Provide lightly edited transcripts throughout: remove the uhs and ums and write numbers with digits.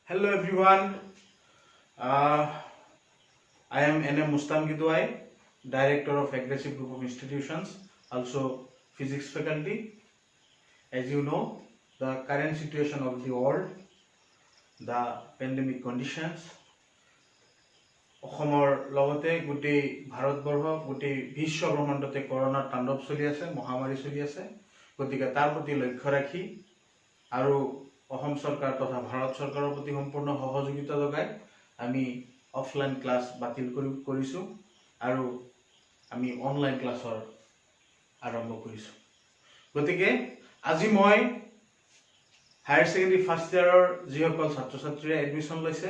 Hello everyone. Uh, I am N.M. Mustam Gidwai, Director of Aggressive Group of Institutions, also Physics faculty. As you know, the current situation of the world, the pandemic conditions, অসমৰ লগতে গোটেই ভাৰতবৰ্ষ গোটেই বিশ্ব ব্ৰহ্মাণ্ডতে কৰোনাৰ তাণ্ডৱ চলি আছে, মহামাৰী চলি আছে। গতিকে তাৰ প্ৰতি লক্ষ্য ৰাখি আৰু অসম চৰকাৰ তথা ভাৰত চৰকাৰৰ প্ৰতি সম্পূৰ্ণ সহযোগিতা যোগাই আমি অফলাইন ক্লাছ বাতিল কৰিছোঁ আৰু আমি অনলাইন ক্লাছৰ আৰম্ভ কৰিছোঁ। গতিকে আজি মই হায়াৰ ছেকেণ্ডাৰী ফাৰ্ষ্ট ইয়াৰৰ যিসকল ছাত্ৰ ছাত্ৰীয়ে এডমিশ্যন লৈছে,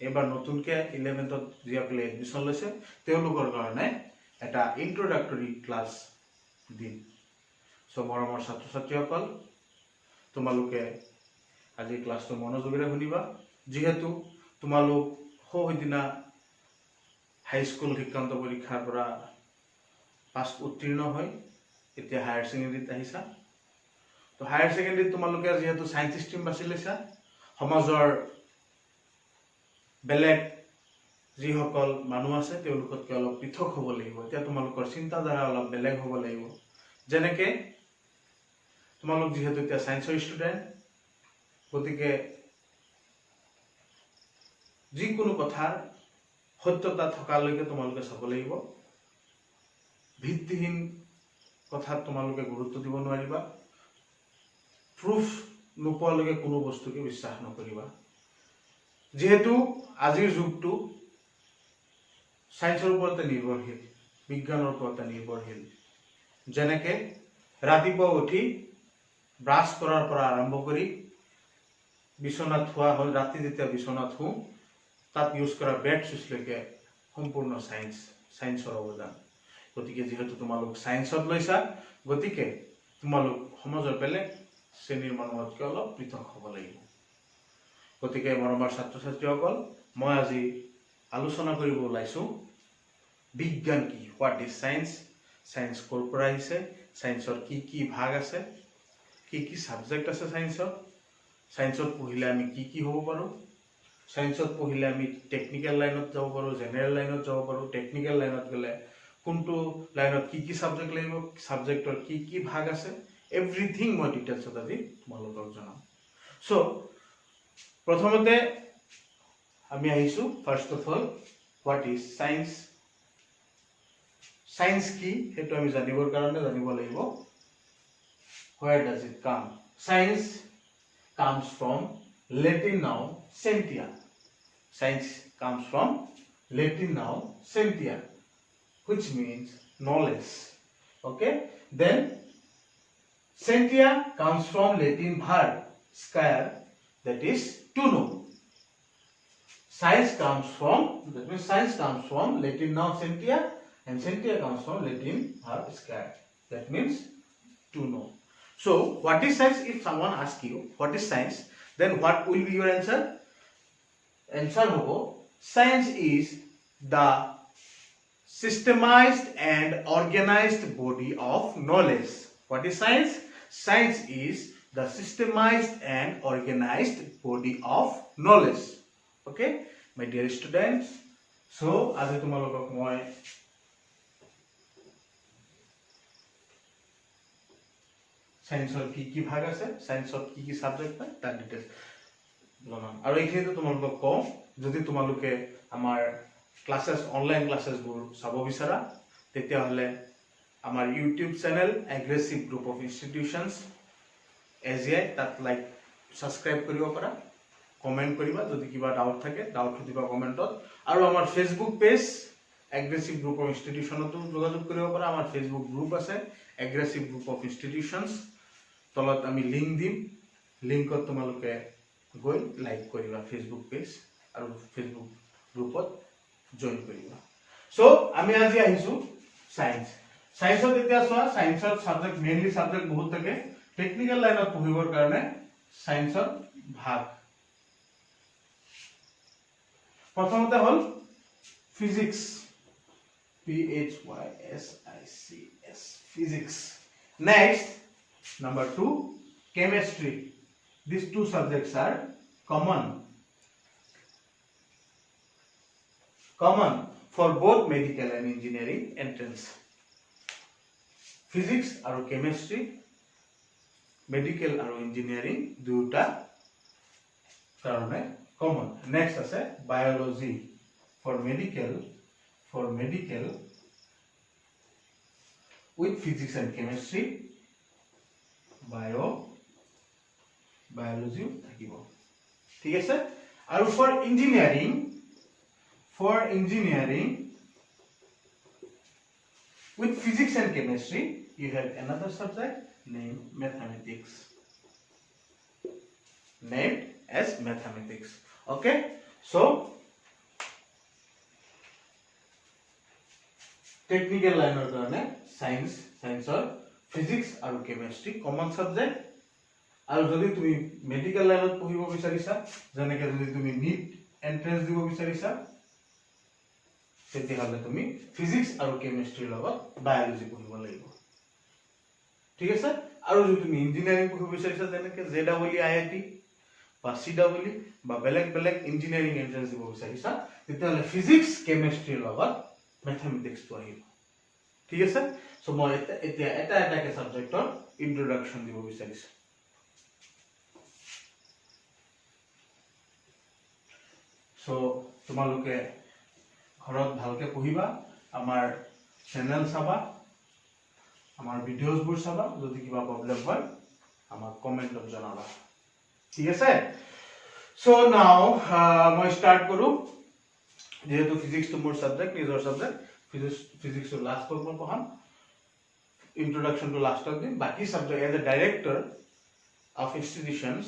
এবাৰ নতুনকৈ 11th যিসকলে এডমিশ্যন লৈছে তেওঁলোকৰ কাৰণে এটা ইন্ট্ৰডাক্টৰী ক্লাছ দিম। মৰমৰ ছাত্ৰ ছাত্ৰীসকল, তোমালোকে আজি ক্লাছটো মনোযোগেৰে শুনিবা, যিহেতু তোমালোক সেইদিনা হাইস্কুল শিক্ষান্ত পৰীক্ষাৰ পৰা পাছ উত্তীৰ্ণ হৈ এতিয়া হায়াৰ ছেকেণ্ডাৰীত আহিছা। তো হায়াৰ ছেকেণ্ডাৰীত তোমালোকে যিহেতু সায়েন্স ষ্ট্ৰীম বাছি লৈছা, সমাজৰ বেলেগ যিসকল মানুহ আছে তেওঁলোকতকৈ অলপ পৃথক হ'ব লাগিব। এতিয়া তোমালোকৰ চিন্তাধাৰা অলপ বেলেগ হ'ব লাগিব। যেনেকৈ তোমালোক যিহেতু এতিয়া সায়েন্সৰ ষ্টুডেণ্ট, গতিকে যিকোনো কথাৰ সত্যতা থকালৈকে তোমালোকে চাব লাগিব। ভিত্তিহীন কথাত তোমালোকে গুৰুত্ব দিব নোৱাৰিবা। প্ৰুফ নোপোৱালৈকে কোনো বস্তুকে বিশ্বাস নকৰিবা। যেহেতু আজিৰ যুগটো সায়েন্সৰ ওপৰতে নিৰ্ভৰশীল, বিজ্ঞানৰ ওপৰতে নিৰ্ভৰশীল। যেনেকৈ ৰাতিপুৱা উঠি ব্ৰাছ কৰাৰ পৰা আৰম্ভ কৰি বিচনাত শোৱা হ'ল, ৰাতি যেতিয়া বিচনাত শোওঁ তাত ইউজ কৰা বেড ছুইচলৈকে সম্পূৰ্ণ সায়েন্সৰ অৱদান। গতিকে যিহেতু তোমালোক সায়েন্সত লৈছা, গতিকে তোমালোক সমাজৰ বেলেগ শ্ৰেণীৰ মানুহতকৈ অলপ পৃথক হ'ব লাগিব। গতিকে মৰমৰ ছাত্ৰ ছাত্ৰীসকল, মই আজি আলোচনা কৰিব ওলাইছোঁ বিজ্ঞান কি, হোৱাট ইজ সায়েন্স, সায়েন্স ক'ৰ পৰা আহিছে, সায়েন্সৰ কি কি ভাগ আছে, কি কি ছাবজেক্ট আছে সায়েন্সত, সায়েন্সত পঢ়িলে আমি কি কি হ'ব পাৰোঁ, সায়েন্সত পঢ়িলে আমি টেকনিকেল লাইনত যাব পাৰোঁ, জেনেৰেল লাইনত যাব পাৰোঁ, টেকনিকেল লাইনত গ'লে কোনটো লাইনত কি কি ছাবজেক্ট লাগিব, ছাবজেক্টৰ কি কি ভাগ আছে, এভৰিথিং মই ডিটেইলছত আজি তোমালোকক জনাম। প্ৰথমতে আমি আহিছোঁ first of all what is science. Science কি সেইটো আমি জানিবৰ কাৰণে জানিব লাগিব where does it come. Science comes from Latin noun scientia. Science comes from Latin noun scientia, which means knowledge. Okay, then scientia comes from Latin verb scire, that is to know. Science comes from, that means science comes from Latin noun scientia, and scientia comes from Latin verb scire, that means to know. So what is science? If someone asks you what is science, then what will be your answer? Answer hobo, science is the systemized and organized body of knowledge. What is science? Science is the systemized and organized body of knowledge. Okay, my dear students, so আজি তোমালোকক মই সায়েন্সৰ কি কি ভাগ আছে, সায়েন্সত কি কি subject পায় তাৰ ডিটেইলছ জনাম। আৰু এইখিনিতে তোমালোকক কওঁ, যদি তোমালোকে আমাৰ ক্লাছেছ অনলাইন ক্লাছেছবোৰ চাব বিচাৰা, তেতিয়াহ'লে আমাৰ YouTube channel aggressive group of institutions AGI, তাত লাইক ছাবস্ক্ৰাইব কৰিব পাৰা, কমেণ্ট কৰিবা, যদি কিবা ডাউট থাকে ডাউট সুধিবা কমেণ্টত। আৰু আমাৰ Facebook page aggressive group of ইনষ্টিটিউশ্যনতো যোগাযোগ কৰিব পাৰা। আমাৰ ফেচবুক গ্ৰুপ আছে এগ্ৰেছিভ গ্ৰুপ অফ ইনষ্টিটিউশ্যনছ, তলত আমি লিংক দিম, লিংকত তোমালোকে গৈ লাইক কৰিবা ফেচবুক পেজ আৰু ফেচবুক গ্ৰুপত জইন কৰিবা। আমি আজি আহিছোঁ সায়েন্স। সায়েন্সত এতিয়া চোৱা, সায়েন্সৰ সাবজেক্ট মেইনলি সাবজেক্ট বহুত থাকে। টেকনিকেল লাইনত পঢ়িবৰ কাৰণে সায়েন্সৰ ভাগ প্ৰথমতে হ'ল physics, PHYSICS, physics. Next, number 2, chemistry. These two subjects are common. common for both medical and engineering entrance. Physics আৰু chemistry, medical আৰু engineering দুটা কাৰণে common. Next আছে biology for medical with physics and chemistry, biology থাকিব ঠিক আছে আৰু for engineering with physics and chemistry you have another subject named mathematics, named as mathematics. Okay, so technical line or science or physics আৰু chemistry common subject. আৰু যদি তুমি medical লাইনত পঢ়িব বিচাৰিছা, যেনেকৈ যদি তুমি নিট এন্ট্ৰেন্স দিব বিচাৰিছা, তেতিয়াহ'লে তুমি ফিজিক্স আৰু কেমিষ্ট্ৰিৰ লগত বায়'লজি পঢ়িব লাগিব। ঠিক আছে, আৰু যদি তুমি ইঞ্জিনিয়াৰিং পঢ়িব বিচাৰিছা, যেনেকৈ JEE বা CEE বা বেলেগ বেলেগ ইঞ্জিনিয়াৰিং এন্ট্ৰেন্স দিব বিচাৰিছা, তেতিয়াহ'লে ফিজিক্স কেমিষ্ট্ৰিৰ লগত মেথমেটিক্সটো আহিব। ঠিক আছে, চ' মই এতিয়া এটাকে ছাবজেক্টৰ ইন্ট্ৰডাকশ্যন দিব বিচাৰিছোঁ। সো তোমালোকে ঘৰত ভালকে পঢ়িবা, আমাৰ চেনেল চাবা, আমাৰ ভিডিঅ'ছবোৰ চাবা, যদি কিবা প্ৰবলেম হয় আমাক কমেণ্টত জনাবা। ঠিক আছে, সো নাও মই ষ্টাৰ্ট কৰোঁ। যেহেতু ফিজিক্সটো মোৰ ছাবজেক্ট, নিজৰ ছাবজেক্ট, ফিজিক্সৰ লাষ্টত মই পঢ়াম, ইন্ট্ৰডাকশ্যনটো লাষ্টত দিম। বাকী subject as a director of institutions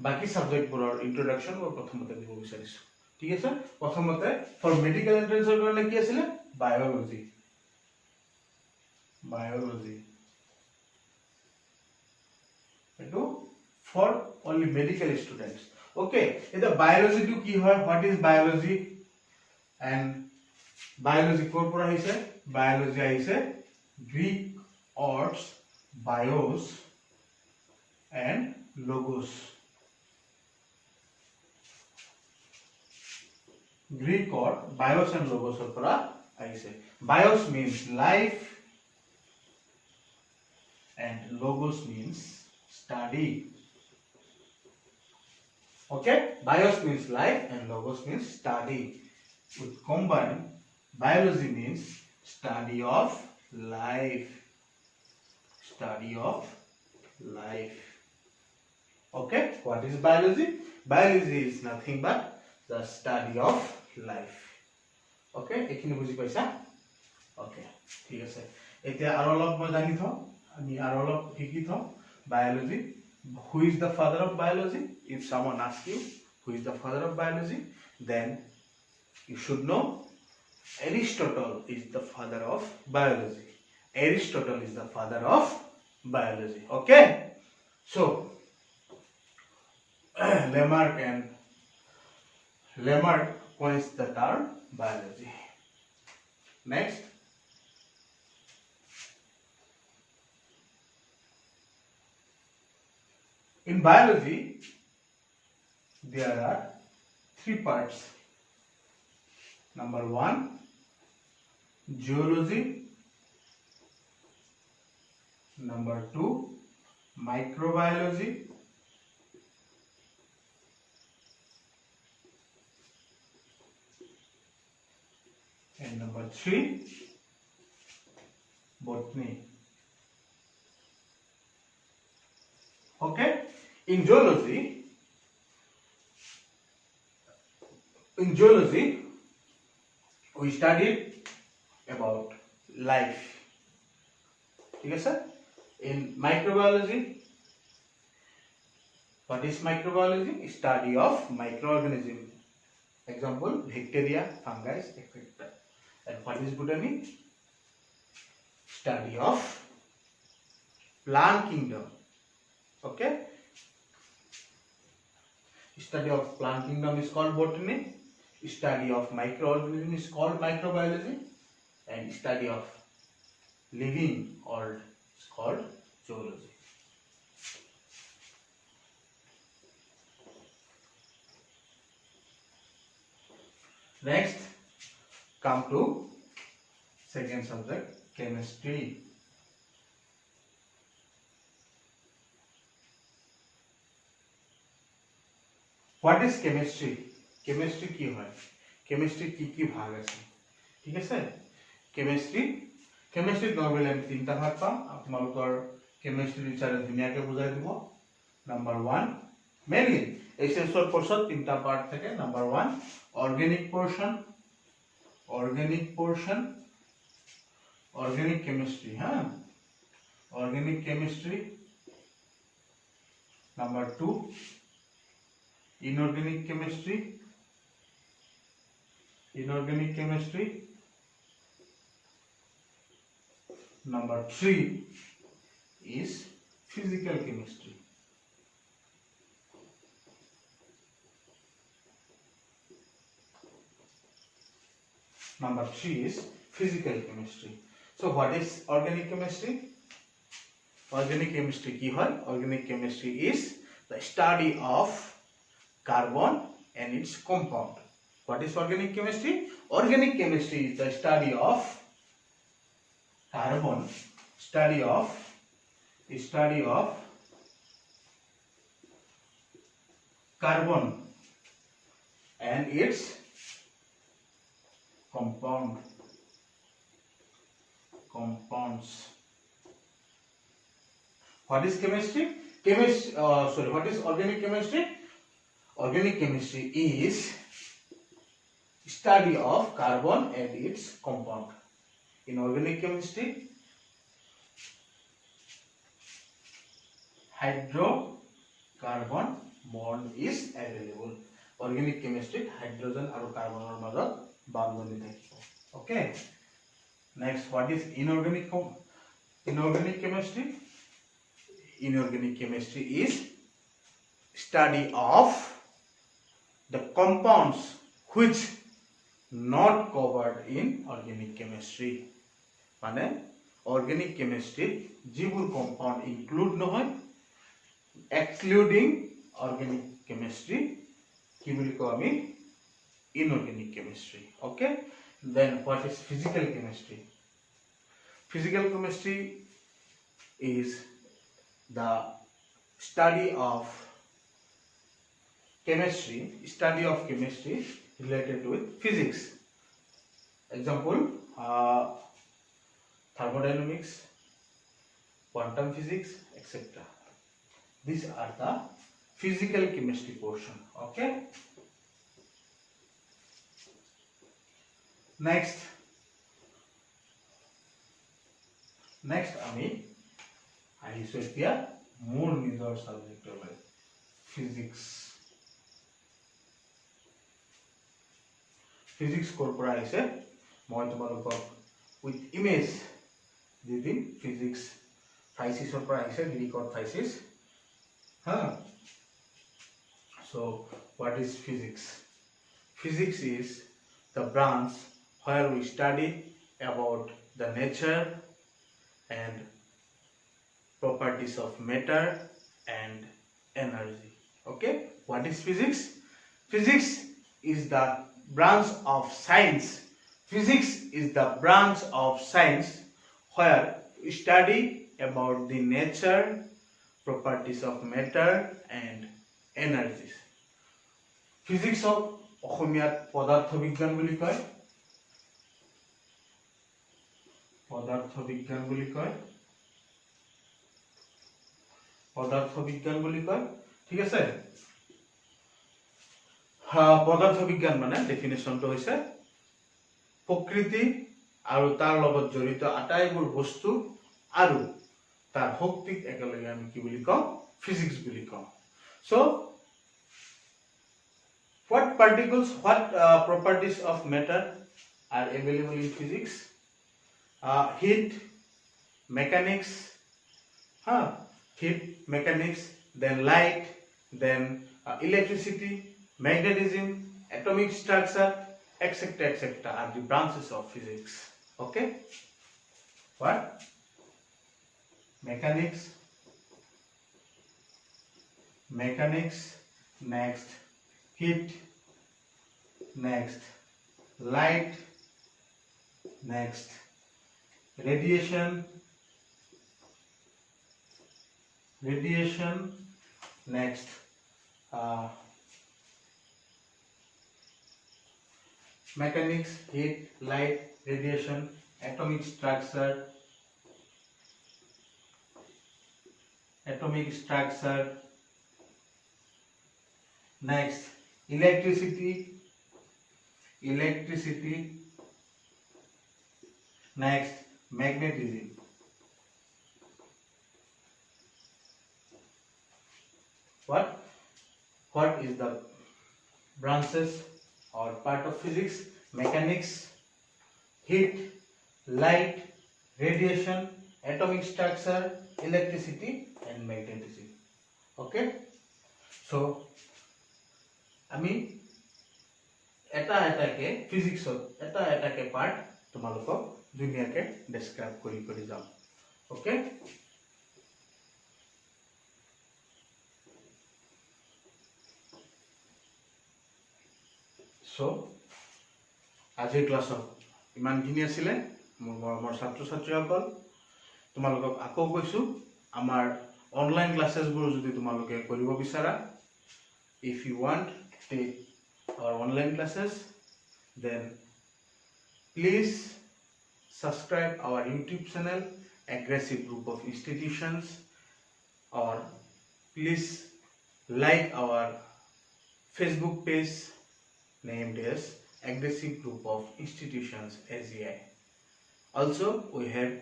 বাকী ছাবজেক্টবোৰৰ ইন্ট্ৰডাকশ্যন মই প্ৰথমতে দিব বিচাৰিছোঁ। ঠিক আছে, প্ৰথমতে ফৰ মেডিকেল এন্ট্ৰেন্সৰ কাৰণে কি আছিলে? বায়োলজি। এটো for only medical students. Okay, এটা বায়োলজিটো কি হয়? What is biology? And biology ক'ৰ পৰা আহিছে? বায়োলজি আহিছে Greek words bios and logos. Greek or bios and logos পৰা আহিছে। Bios means life and logos means study. Okay, bios means life and logos means study. With combined, biology means study of life. Okay, what is biology? Biology is nothing but the study of life. Okay, এখিনি বুজি পাইছা? Okay, ঠিক আছে। এতিয়া আৰু অলপ মই জানি থওঁ, আমি আৰু অলপ শিকি থওঁ biology. Who is the father of biology? If someone asks you who is the father of biology, then you should know Aristotle is the father of biology. Aristotle is the father of biology. Okay, so Lamarck coins the term biology. Next, in biology there are 3 parts. Number 1, zoology. Number 2, microbiology. And number 3, botany. Okay, in zoology we studied about life. Okay, sir. In microbiology, what is microbiology? Study of microorganism. Example, bacteria, fungi, etc. And what is botany? Study of plant kingdom. Okay, study of plant kingdom is called botany. Study of microorganism is called microbiology, and study of living world is called zoology. Next, come to second subject, chemistry. What is chemistry? Chemistry কি হয়? Chemistry কি ভাগ আছে? ঠিক আছে? Chemistry normally আমি তিনটা ভাগ পাম। আপোনালোকৰ chemistry টিচাৰে ধুনীয়াকৈ বুজাই দিব। নাম্বাৰ 1 মেইনলি এসএসৰ কোর্সত তিনটা পার্ট থাকে। Number 1 organic portion, organic chemistry, হ্যাঁ, organic chemistry. Number 2 inorganic chemistry, Number 3 is physical chemistry. Number 3 is physical chemistry. So what is organic chemistry? Organic chemistry ki hoy? Organic chemistry is the study of carbon and its compound. What is organic chemistry? Organic chemistry is the study of carbon, study of carbon and its compounds. What is chemistry? What is organic chemistry? Organic chemistry is study of carbon and its compound. In organic chemistry, hydrocarbon bond is available. Organic chemistry hydrogen and carbon or মাজত বন্ধনী থাকিব। Okay. Next, what is inorganic chemistry? Inorganic chemistry is study of the compounds which not covered in organic chemistry. মানে organic chemistry যিবোৰ compound include নহয়, excluding organic chemistry কি বুলি কওঁ আমি? Inorganic chemistry. Okay. Then what is physical chemistry? Physical chemistry is the study of chemistry related with physics. Example, thermodynamics, quantum physics, etc. These are the physical chemistry portion. Okay. Next আমি আহিছো এতিয়া মোৰ নিজৰ সাবজেক্টলৈ, physics. Physics কৰ পৰা আহিছে মই তোমালোকক with image দি দিম। Physics physics পৰা আহিছে, Greek or physics, huh? So what is physics? Physics is the branch where we study about the nature and properties of matter and energy. Okay. What is physics? Physics is the branch of science. Physics is the branch of science where we study about the nature, properties of matter and energies. Physics of অসমীয়াত পদাৰ্থ বিজ্ঞান বুলি কয়, ঠিক আছে। পদাৰ্থ বিজ্ঞান মানে ডেফিনেশনটো হৈছে প্ৰকৃতি আৰু তাৰ লগত জড়িত আটাইবোৰ বস্তু আৰু তাৰ শক্তিক একেলগে আমি কি বুলি কওঁ? ফিজিক্স বুলি কওঁ। So what properties of matter are available in physics? Heat mechanics, then light, then electricity, magnetism, atomic structure, etc. are the branches of physics. Okay. What? Mechanics, next heat, next light, Next, radiation. Next, mechanics, heat, light, radiation, atomic structure. Next, electricity. Next, magnetism. What is the branches or part of physics? Mechanics, heat, light, radiation, atomic structure, electricity and magnetism. Okay, so আমি এটা ফিজিক্সত এটা part তোমালোকক ধুনীয়াকে describe কৰি যাম. ওকে, so আজিৰ ক্লাছত ইমানখিনি আছিলে. মোৰ মৰমৰ ছাত্ৰ ছাত্ৰীসকল, তোমালোকক আকৌ কৈছোঁ, আমাৰ অনলাইন ক্লাছেছবোৰ যদি তোমালোকে কৰিব বিচাৰা, if you want to take our online classes, then please subscribe our YouTube channel, Aggressive Group of Institutions, or please like our Facebook page named as Aggressive Group of Institutions AGI. Also, we have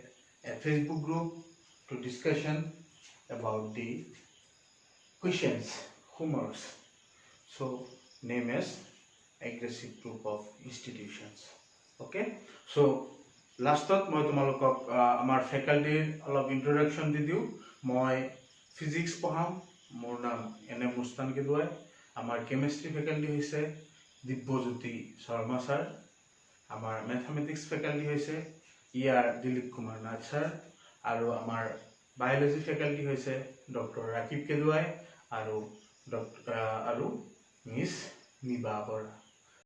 a Facebook group to discussion about the questions, homeworks. So, name is Aggressive Group of Institutions. Okay, so lastত মই তোমালোকক আমাৰ ফেকাল্টিৰ অলপ introduction দি দিওঁ. মই physics পঢ়াম. মোৰ নাম এনে মুস্তান গেদুৱাই. আমাৰ কেমিষ্ট্ৰি ফেকাল্টি হৈছে দিব্যজ্যোতি শৰ্মা ছাৰ. আমাৰ মেথমেটিক্স ফেকাল্টি হৈছে ইয়াৰ দিলীপ কুমাৰ নাথ ছাৰ. আৰু আমাৰ বায়'লজি ফেকাল্টি হৈছে ডক্টৰ ৰাকিব গেদুৱাই আৰু মিছ নিবা বৰা.